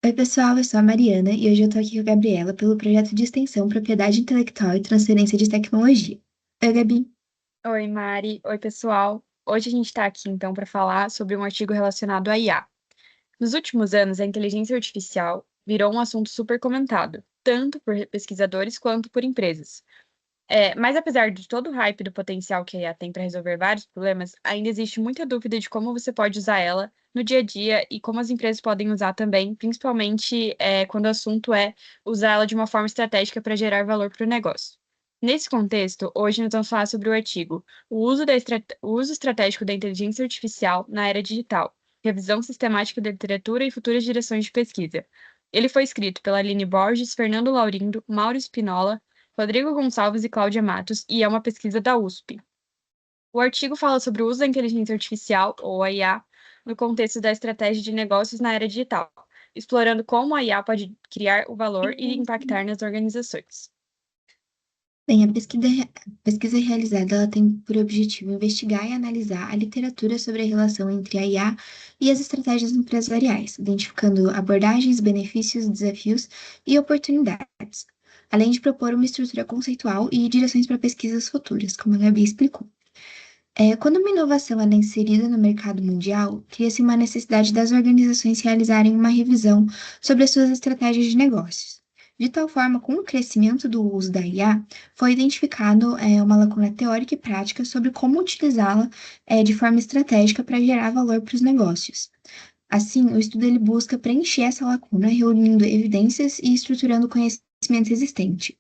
Oi, pessoal, eu sou a Mariana e hoje eu tô aqui com a Gabriela pelo projeto de extensão Propriedade Intelectual e Transferência de Tecnologia. Oi, Gabi. Oi, Mari. Oi, pessoal. Hoje a gente está aqui então para falar sobre um artigo relacionado à IA. Nos últimos anos, a inteligência artificial virou um assunto super comentado, tanto por pesquisadores quanto por empresas. Mas apesar de todo o hype do potencial que a IA tem para resolver vários problemas, ainda existe muita dúvida de como você pode usar ela no dia a dia e como as empresas podem usar também, principalmente quando o assunto é usar ela de uma forma estratégica para gerar valor para o negócio. Nesse contexto, hoje nós vamos falar sobre o artigo O uso estratégico da inteligência artificial na era digital, revisão sistemática da literatura e futuras direções de pesquisa. Ele foi escrito pela Aline Borges, Fernando Laurindo, Mauro Spinola, Rodrigo Gonçalves e Cláudia Matos, e é uma pesquisa da USP. O artigo fala sobre o uso da inteligência artificial, ou a IA, no contexto da estratégia de negócios na era digital, explorando como a IA pode criar o valor e impactar nas organizações. Bem, a pesquisa realizada ela tem por objetivo investigar e analisar a literatura sobre a relação entre a IA e as estratégias empresariais, identificando abordagens, benefícios, desafios e oportunidades, além de propor uma estrutura conceitual e direções para pesquisas futuras, como a Gabi explicou. Quando uma inovação ela é inserida no mercado mundial, cria-se uma necessidade das organizações realizarem uma revisão sobre as suas estratégias de negócios. De tal forma, com o crescimento do uso da IA, foi identificado uma lacuna teórica e prática sobre como utilizá-la de forma estratégica para gerar valor para os negócios. Assim, o estudo ele busca preencher essa lacuna, reunindo evidências e estruturando o conhecimento existente.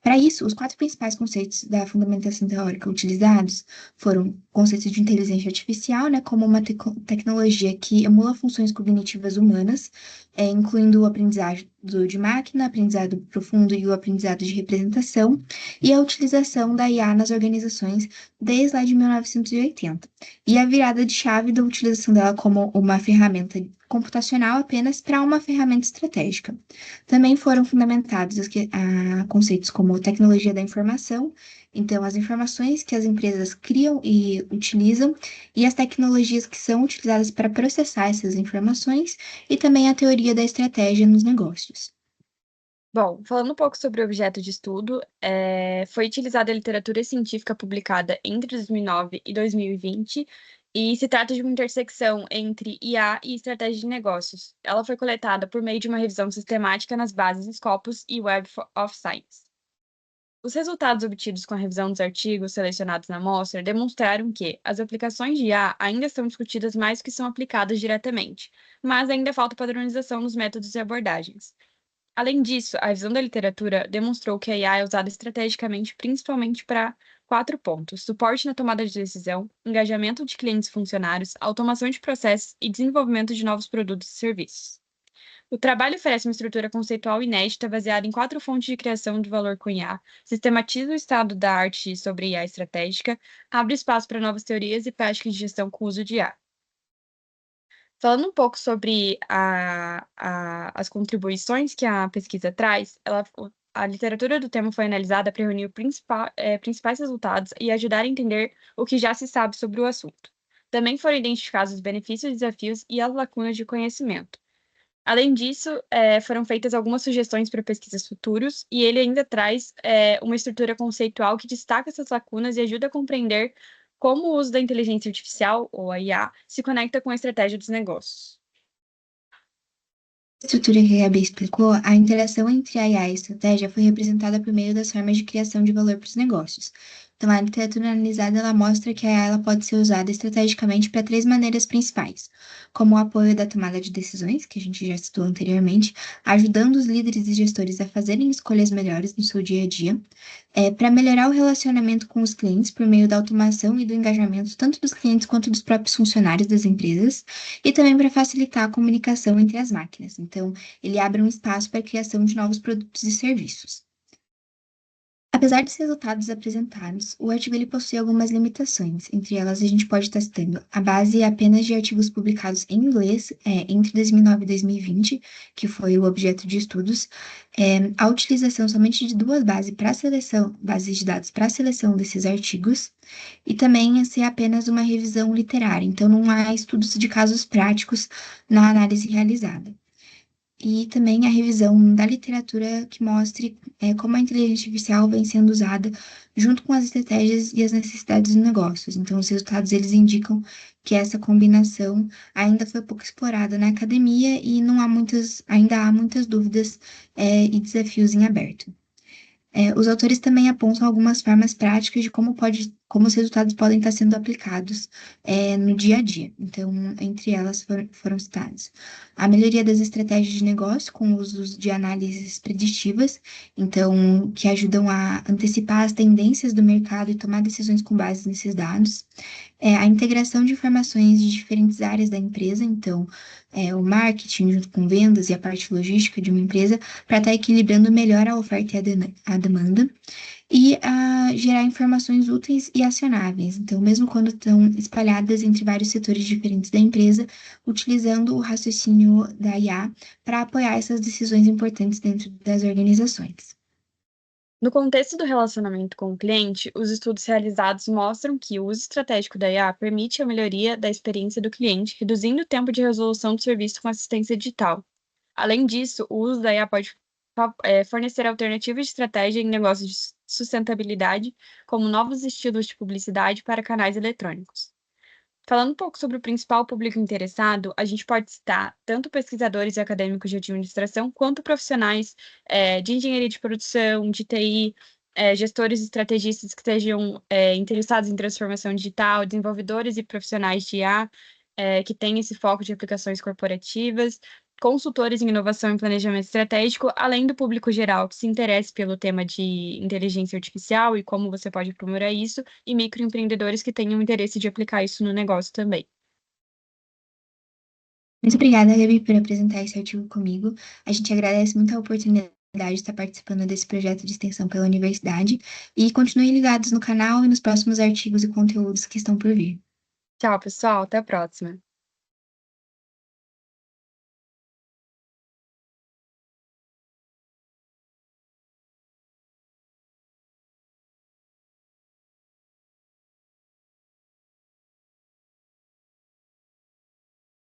Para isso, os quatro principais conceitos da fundamentação teórica utilizados foram o conceito de inteligência artificial, né, como uma tecnologia que emula funções cognitivas humanas, incluindo o aprendizado de máquina, aprendizado profundo e o aprendizado de representação, e a utilização da IA nas organizações desde lá de 1980, e a virada de chave da utilização dela como uma ferramenta computacional apenas para uma ferramenta estratégica. Também foram fundamentados conceitos como tecnologia da informação, então, as informações que as empresas criam e utilizam, e as tecnologias que são utilizadas para processar essas informações, e também a teoria da estratégia nos negócios. Bom, falando um pouco sobre o objeto de estudo, foi utilizada a literatura científica publicada entre 2009 e 2020, e se trata de uma intersecção entre IA e estratégia de negócios. Ela foi coletada por meio de uma revisão sistemática nas bases Scopus e Web of Science. Os resultados obtidos com a revisão dos artigos selecionados na amostra demonstraram que as aplicações de IA ainda são discutidas mais do que são aplicadas diretamente, mas ainda falta padronização nos métodos e abordagens. Além disso, a visão da literatura demonstrou que a IA é usada estrategicamente principalmente para quatro pontos: suporte na tomada de decisão, engajamento de clientes e funcionários, automação de processos e desenvolvimento de novos produtos e serviços. O trabalho oferece uma estrutura conceitual inédita baseada em quatro fontes de criação de valor com IA, sistematiza o estado da arte sobre IA estratégica, abre espaço para novas teorias e práticas de gestão com o uso de IA. Falando um pouco sobre as contribuições que a pesquisa traz, a literatura do tema foi analisada para reunir principais resultados e ajudar a entender o que já se sabe sobre o assunto. Também foram identificados os benefícios, desafios e as lacunas de conhecimento. Além disso, foram feitas algumas sugestões para pesquisas futuros, e ele ainda traz uma estrutura conceitual que destaca essas lacunas e ajuda a compreender como o uso da inteligência artificial, ou a IA, se conecta com a estratégia dos negócios. A estrutura que a Gabi explicou, a interação entre a IA e a estratégia foi representada por meio das formas de criação de valor para os negócios. Então, a literatura analisada ela mostra que a IA ela pode ser usada estrategicamente para três maneiras principais, como o apoio da tomada de decisões, que a gente já citou anteriormente, ajudando os líderes e gestores a fazerem escolhas melhores no seu dia a dia, para melhorar o relacionamento com os clientes por meio da automação e do engajamento tanto dos clientes quanto dos próprios funcionários das empresas, e também para facilitar a comunicação entre as máquinas. Então, ele abre um espaço para a criação de novos produtos e serviços. Apesar dos resultados apresentados, o artigo ele possui algumas limitações. Entre elas, a gente pode estar citando a base apenas de artigos publicados em inglês entre 2009 e 2020, que foi o objeto de estudos, a utilização somente de duas bases de dados para a seleção desses artigos, e também ser apenas uma revisão literária. Então, não há estudos de casos práticos na análise realizada. e também a revisão da literatura que mostre como a inteligência artificial vem sendo usada junto com as estratégias e as necessidades dos negócios. Então, os resultados eles indicam que essa combinação ainda foi pouco explorada na academia e não há ainda há muitas dúvidas e desafios em aberto. Os autores também apontam algumas formas práticas de como os resultados podem estar sendo aplicados no dia a dia. Então, entre elas foram citadas a melhoria das estratégias de negócio com o uso de análises preditivas, então, que ajudam a antecipar as tendências do mercado e tomar decisões com base nesses dados. A integração de informações de diferentes áreas da empresa, então, o marketing junto com vendas e a parte logística de uma empresa, para estar equilibrando melhor a oferta e a demanda, e gerar informações úteis e acionáveis. Então, mesmo quando estão espalhadas entre vários setores diferentes da empresa, utilizando o raciocínio da IA para apoiar essas decisões importantes dentro das organizações. No contexto do relacionamento com o cliente, os estudos realizados mostram que o uso estratégico da IA permite a melhoria da experiência do cliente, reduzindo o tempo de resolução do serviço com assistência digital. Além disso, o uso da IA pode fornecer alternativas de estratégia em negócios de sustentabilidade, como novos estilos de publicidade para canais eletrônicos. Falando um pouco sobre o principal público interessado, a gente pode citar tanto pesquisadores e acadêmicos de administração, quanto profissionais de engenharia de produção, de TI, gestores e estrategistas que estejam interessados em transformação digital, desenvolvedores e profissionais de IA, que têm esse foco de aplicações corporativas, consultores em inovação e planejamento estratégico, além do público geral que se interesse pelo tema de inteligência artificial e como você pode aprimorar isso, e microempreendedores que tenham interesse de aplicar isso no negócio também. Muito obrigada, Gabi, por apresentar esse artigo comigo. A gente agradece muito a oportunidade de estar participando desse projeto de extensão pela universidade e continuem ligados no canal e nos próximos artigos e conteúdos que estão por vir. Tchau, pessoal, até a próxima.